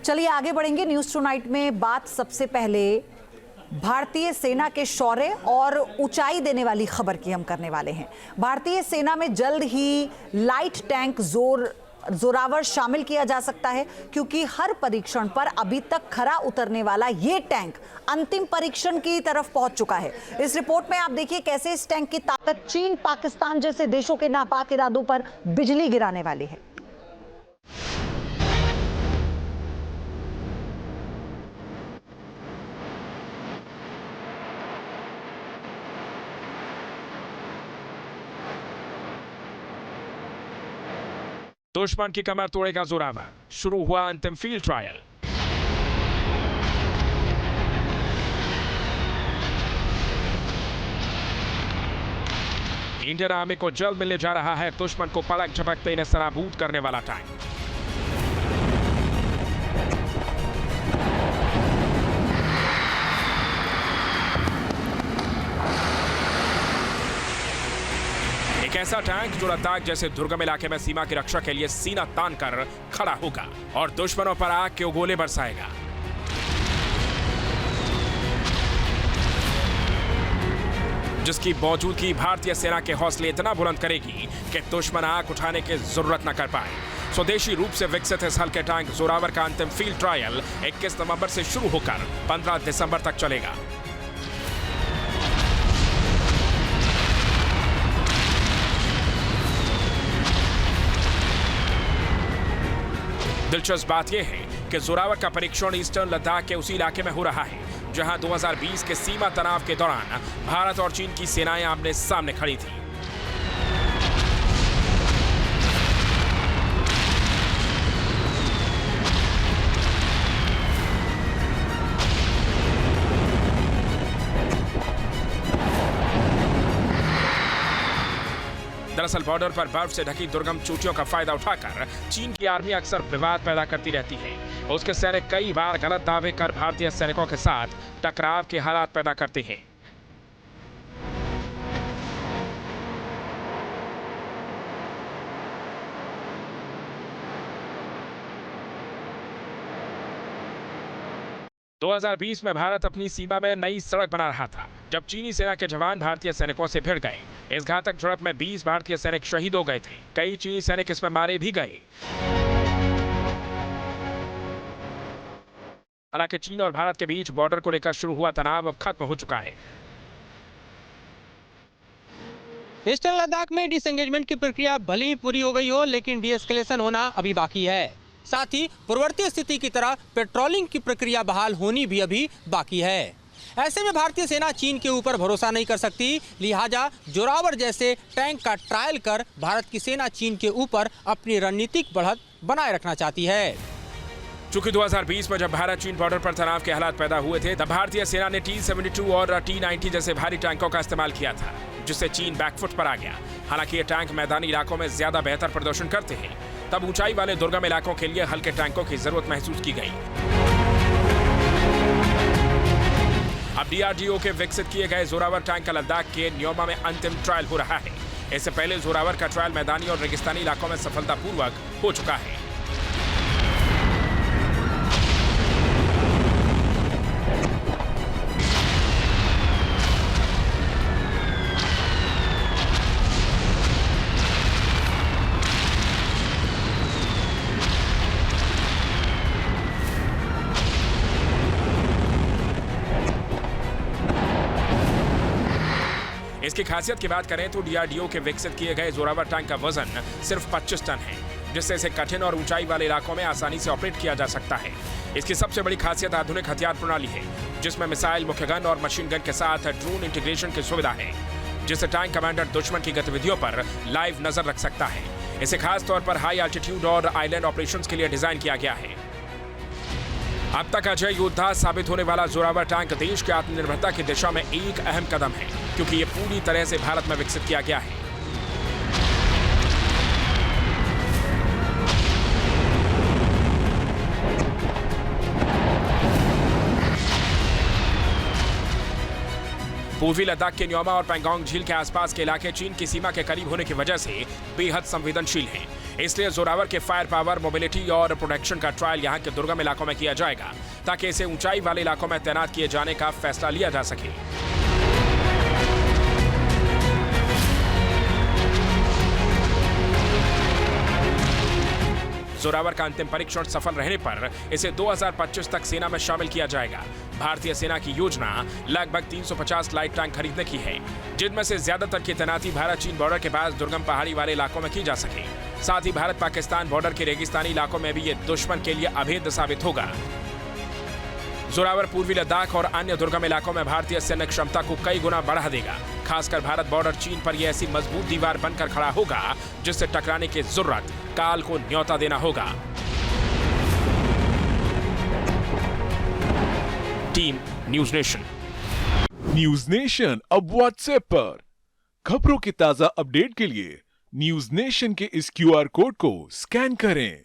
चलिए आगे बढ़ेंगे। न्यूज टुनाइट में बात सबसे पहले भारतीय सेना के शौर्य और ऊंचाई देने वाली खबर की हम करने वाले हैं। भारतीय सेना में जल्द ही लाइट टैंक जोरावर शामिल किया जा सकता है, क्योंकि हर परीक्षण पर अभी तक खरा उतरने वाला ये टैंक अंतिम परीक्षण की तरफ पहुंच चुका है। इस रिपोर्ट में आप देखिए कैसे इस टैंक की ताकत चीन, पाकिस्तान जैसे देशों के नापाक इरादों पर बिजली गिराने वाली है। दुश्मन की कमर तोड़ेगा जोरावर, शुरू हुआ अंतिम फील्ड ट्रायल। इंडियन आर्मी को जल्द मिलने जा रहा है दुश्मन को पलक झपकते इन्हें सराबूद करने वाला टैंक। एक ऐसा टैंक जो लद्दाख जैसे दुर्गम इलाके में सीमा की रक्षा के लिए सीना तान कर खड़ा होगा और दुश्मनों पर आग के गोले बरसाएगा। जिसकी मौजूदगी भारतीय सेना के हौसले इतना बुलंद करेगी कि दुश्मन आंख उठाने की जरूरत न कर पाए। स्वदेशी रूप से विकसित इस हल्के टैंक जोरावर का अंतिम फील्ड ट्रायल 21 नवंबर से शुरू होकर 15 दिसंबर तक चलेगा। दिलचस्प बात यह है कि जोरावर का परीक्षण ईस्टर्न लद्दाख के उसी इलाके में हो रहा है जहां 2020 के सीमा तनाव के दौरान भारत और चीन की सेनाएं आमने सामने खड़ी थीं। दरअसल बॉर्डर पर बर्फ से ढकी दुर्गम चोटियों का फायदा उठाकर चीन की आर्मी अक्सर विवाद पैदा करती रहती है। उसके सैनिक कई बार गलत दावे कर भारतीय सैनिकों के साथ टकराव के हालात पैदा करते हैं। दो 2020 में भारत अपनी सीमा में नई सड़क बना रहा था जब चीनी सेना के जवान भारतीय सैनिकों से भिड़ गए। इस घातक झड़प में 20 भारतीय सैनिक शहीद हो गए थे। कई चीनी सैनिक इसमें मारे भी गए। हालांकि चीन और भारत के बीच बॉर्डर को लेकर शुरू हुआ तनाव अब खत्म हो चुका है। ईस्टर्न लद्दाख में डिसएंगेजमेंट की प्रक्रिया भले ही पूरी हो गई हो, लेकिन डीएस्केलेशन होना अभी बाकी है। साथ ही पूर्ववर्ती स्थिति की तरह पेट्रोलिंग की प्रक्रिया बहाल होनी भी अभी बाकी है। ऐसे में भारतीय सेना चीन के ऊपर भरोसा नहीं कर सकती, लिहाजा जोरावर जैसे टैंक का ट्रायल कर भारत की सेना चीन के ऊपर अपनी रणनीतिक बढ़त बनाए रखना चाहती है। चूंकि 2020 में जब भारत चीन बॉर्डर पर तनाव के हालात पैदा हुए थे, तब भारतीय सेना ने T-72 और T-90 जैसे भारी टैंकों का इस्तेमाल किया था, जिससे चीन बैकफुट पर आ गया। हालांकि ये टैंक मैदानी इलाकों में ज्यादा बेहतर प्रदर्शन करते हैं, तब ऊंचाई वाले दुर्गम इलाकों के लिए हल्के टैंकों की जरूरत महसूस की गई। अब DRDO के विकसित किए गए जोरावर टैंक का लद्दाख के न्योमा में अंतिम ट्रायल हो रहा है। इससे पहले जोरावर का ट्रायल मैदानी और रेगिस्तानी इलाकों में सफलतापूर्वक हो चुका है। इसकी खासियत की बात करें तो DRDO के विकसित किए गए जोरावर टैंक का वजन सिर्फ 25 टन है, जिससे इसे कठिन और ऊंचाई वाले इलाकों में आसानी से ऑपरेट किया जा सकता है। इसकी सबसे बड़ी खासियत आधुनिक हथियार प्रणाली है, जिसमें मिसाइल, मुख्य गन और मशीन गन के साथ ड्रोन इंटीग्रेशन की सुविधा है, जिससे टैंक कमांडर दुश्मन की गतिविधियों पर लाइव नजर रख सकता है। इसे खास तौर पर हाई एल्टीट्यूड और आइलैंड ऑपरेशंस के लिए डिजाइन किया गया है। अब तक अजय योद्धा साबित होने वाला जोरावर टैंक देश की आत्मनिर्भरता की दिशा में एक अहम कदम है, क्योंकि ये पूरी तरह से भारत में विकसित किया गया है। पूर्वी लद्दाख के न्योमा और पैंगोंग झील के आसपास के इलाके चीन की सीमा के करीब होने की वजह से बेहद संवेदनशील हैं। इसलिए जोरावर के फायर पावर, मोबिलिटी और प्रोटेक्शन का ट्रायल यहां के दुर्गम इलाकों में किया जाएगा ताकि इसे ऊंचाई वाले इलाकों में तैनात किए जाने का फैसला लिया जा सके। जोरावर का अंतिम परीक्षण सफल रहने पर इसे 2025 तक सेना में शामिल किया जाएगा। भारतीय सेना की योजना लगभग 350 लाइट टैंक खरीदने की है, जिनमें से ज्यादातर की तैनाती भारत चीन बॉर्डर के पास दुर्गम पहाड़ी वाले इलाकों में की जा सके। साथ ही भारत पाकिस्तान बॉर्डर के रेगिस्तानी इलाकों में भी ये दुश्मन के लिए अभेद्य साबित होगा। जोरावर पूर्वी लद्दाख और अन्य दुर्गम इलाकों में भारतीय सैन्य क्षमता को कई गुना बढ़ा देगा। खासकर भारत बॉर्डर चीन पर यह ऐसी मजबूत दीवार बनकर खड़ा होगा जिससे टकराने की जरूरत काल को न्योता देना होगा। Team news nation. News nation अब व्हाट्सएप पर खबरों की ताजा अपडेट के लिए न्यूज नेशन के इस QR कोड को स्कैन करें।